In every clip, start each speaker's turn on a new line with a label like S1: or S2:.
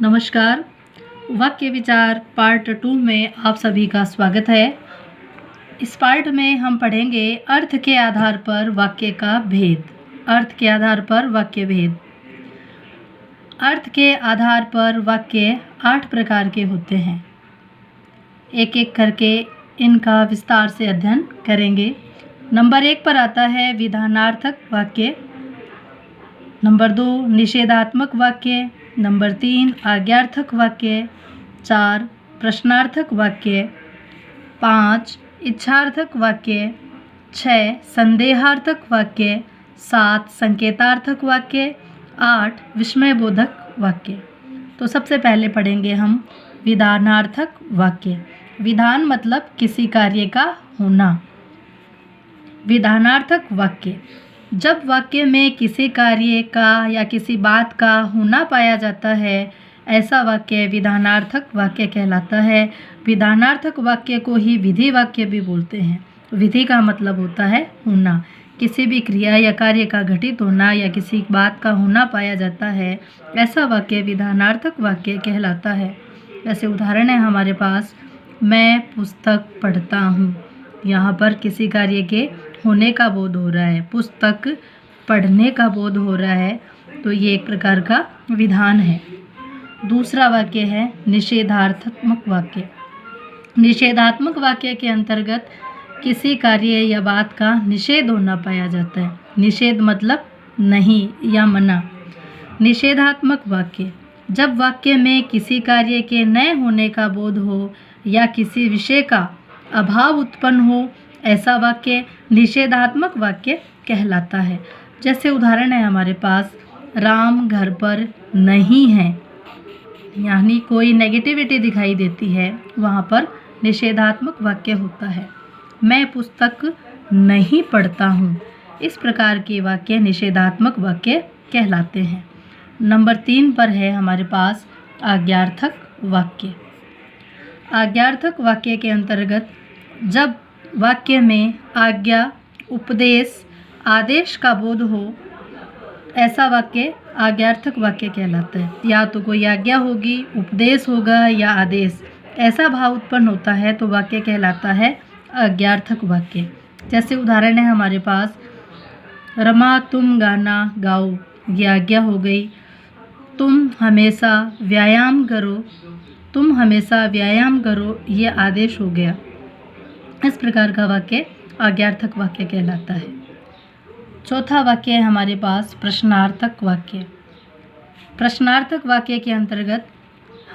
S1: नमस्कार। वाक्य विचार पार्ट 2 में आप सभी का स्वागत है। इस पार्ट में हम पढ़ेंगे अर्थ के आधार पर वाक्य का भेद। अर्थ के आधार पर वाक्य भेद। अर्थ के आधार पर वाक्य 8 प्रकार के होते हैं। एक एक करके इनका विस्तार से अध्ययन करेंगे। नंबर 1 पर आता है विधानार्थक वाक्य। नंबर 2 निषेधात्मक वाक्य। नंबर 3 आज्ञार्थक वाक्य। 4 प्रश्नार्थक वाक्य। 5 इच्छार्थक वाक्य। 6 संदेहार्थक वाक्य। 7 संकेतार्थक वाक्य। 8 विस्मयबोधक वाक्य। तो सबसे पहले पढ़ेंगे हम विधानार्थक वाक्य। विधान मतलब किसी कार्य का होना। विधानार्थक वाक्य, जब वाक्य में किसी कार्य का या किसी बात का होना पाया जाता है, ऐसा वाक्य विधानार्थक वाक्य कहलाता है। विधानार्थक वाक्य को ही विधि वाक्य भी बोलते हैं। विधि का मतलब होता है होना। किसी भी क्रिया या कार्य का घटित होना या किसी बात का होना पाया जाता है, ऐसा वाक्य विधानार्थक वाक्य कहलाता है। जैसे उदाहरण है हमारे पास, मैं पुस्तक पढ़ता हूँ। यहाँ पर किसी कार्य के होने का बोध हो रहा है, पुस्तक पढ़ने का बोध हो रहा है, तो ये एक प्रकार का विधान है। दूसरा वाक्य है निषेधात्मक वाक्य। निषेधात्मक वाक्य के अंतर्गत किसी कार्य या बात का निषेध होना पाया जाता है। निषेध मतलब नहीं या मना। निषेधात्मक वाक्य, जब वाक्य में किसी कार्य के न होने का बोध हो या किसी विषय का अभाव उत्पन्न हो, ऐसा वाक्य निषेधात्मक वाक्य कहलाता है। जैसे उदाहरण है हमारे पास, राम घर पर नहीं है, यानी कोई नेगेटिविटी दिखाई देती है, वहाँ पर निषेधात्मक वाक्य होता है। मैं पुस्तक नहीं पढ़ता हूँ, इस प्रकार के वाक्य निषेधात्मक वाक्य कहलाते हैं। नंबर 3 पर है हमारे पास आज्ञार्थक वाक्य। आज्ञार्थक वाक्य के अंतर्गत जब वाक्य में आज्ञा, उपदेश, आदेश का बोध हो, ऐसा वाक्य आज्ञार्थक वाक्य कहलाता है। या तो कोई आज्ञा होगी, उपदेश होगा या आदेश, ऐसा भाव उत्पन्न होता है तो वाक्य कहलाता है आज्ञार्थक वाक्य। जैसे उदाहरण है हमारे पास, रमा तुम गाना गाओ, ये आज्ञा हो गई। तुम हमेशा व्यायाम करो, तुम हमेशा व्यायाम करो, ये आदेश हो गया। इस प्रकार का वाक्य आज्ञार्थक वाक्य कहलाता है। चौथा वाक्य है हमारे पास प्रश्नार्थक वाक्य। प्रश्नार्थक वाक्य के अंतर्गत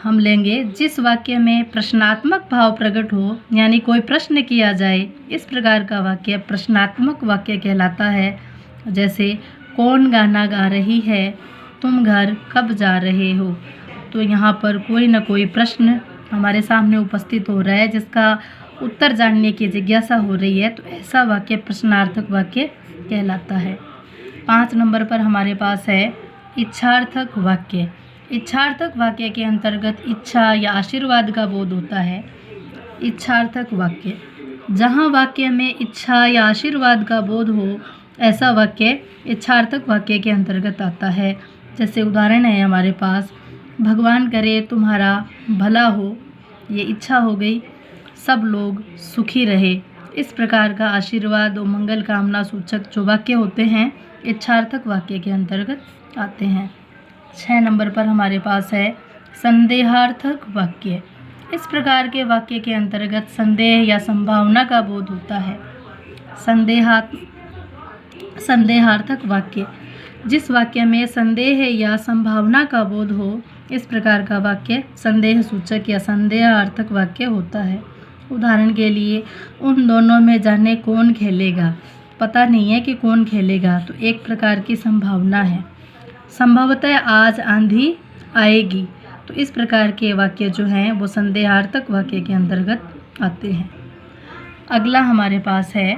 S1: हम लेंगे जिस वाक्य में प्रश्नात्मक भाव प्रकट हो, यानी कोई प्रश्न किया जाए, इस प्रकार का वाक्य प्रश्नात्मक वाक्य कहलाता है। जैसे कौन गाना गा रही है, तुम घर कब जा रहे हो। तो यहाँ पर कोई न कोई प्रश्न हमारे सामने उपस्थित हो रहा है जिसका उत्तर जानने की जिज्ञासा हो रही है, तो ऐसा वाक्य प्रश्नार्थक वाक्य कहलाता है। 5 नंबर पर हमारे पास है इच्छार्थक वाक्य। इच्छार्थक वाक्य के अंतर्गत इच्छा या आशीर्वाद का बोध होता है। इच्छार्थक वाक्य, जहाँ वाक्य में इच्छा या आशीर्वाद का बोध हो, ऐसा वाक्य इच्छार्थक वाक्य के अंतर्गत आता है। जैसे उदाहरण है हमारे पास, भगवान करे तुम्हारा भला हो, ये इच्छा हो गई। सब लोग सुखी रहे, इस प्रकार का आशीर्वाद और मंगल कामना सूचक जो वाक्य होते हैं, इच्छार्थक वाक्य के अंतर्गत आते हैं। 6 नंबर पर हमारे पास है संदेहार्थक वाक्य। इस प्रकार के वाक्य के अंतर्गत संदेह या संभावना का बोध होता है। संदेहार्थक वाक्य, जिस वाक्य में संदेह या संभावना का बोध हो, इस प्रकार का वाक्य संदेह सूचक या संदेहार्थक वाक्य होता है। उदाहरण के लिए, उन दोनों में जाने कौन खेलेगा, पता नहीं है कि कौन खेलेगा, तो एक प्रकार की संभावना है। संभवतः आज आंधी आएगी, तो इस प्रकार के वाक्य जो हैं वो संदेहार्थक वाक्य के अंतर्गत आते हैं। अगला हमारे पास है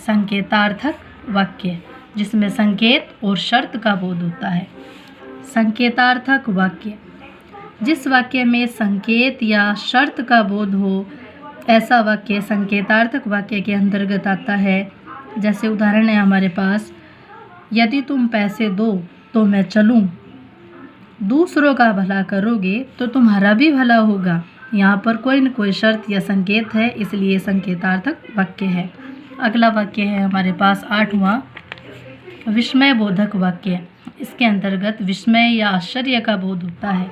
S1: संकेतार्थक वाक्य, जिसमें संकेत और शर्त का बोध होता है। संकेतार्थक वाक्य, जिस वाक्य में संकेत या शर्त का बोध हो, ऐसा वाक्य संकेतार्थक वाक्य के अंतर्गत आता है। जैसे उदाहरण है हमारे पास, यदि तुम पैसे दो तो मैं चलूँ, दूसरों का भला करोगे तो तुम्हारा भी भला होगा। यहाँ पर कोई न कोई शर्त या संकेत है, इसलिए संकेतार्थक वाक्य है। अगला वाक्य है हमारे पास 8वां, विस्मय बोधक वाक्य। इसके अंतर्गत विस्मय या आश्चर्य का बोध होता है।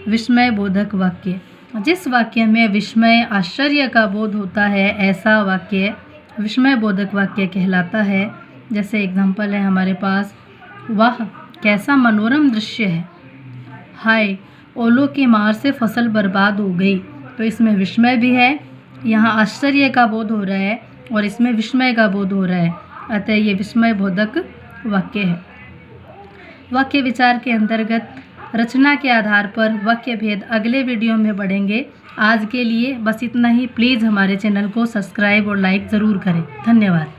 S1: विस्मय बोधक वाक्य, जिस वाक्य में विस्मय आश्चर्य का बोध होता है ऐसा वाक्य विस्मय बोधक वाक्य कहलाता है। जैसे एग्जाम्पल है हमारे पास, वाह कैसा मनोरम दृश्य है, हाय ओलों की मार से फसल बर्बाद हो गई। तो इसमें विस्मय भी है, यहाँ आश्चर्य का बोध हो रहा है और इसमें विस्मय का बोध हो रहा है, अतः ये विस्मय बोधक वाक्य है। वाक्य विचार के अंतर्गत रचना के आधार पर वाक्य भेद अगले वीडियो में बढ़ेंगे। आज के लिए बस इतना ही। प्लीज़ हमारे चैनल को सब्सक्राइब और लाइक ज़रूर करें। धन्यवाद।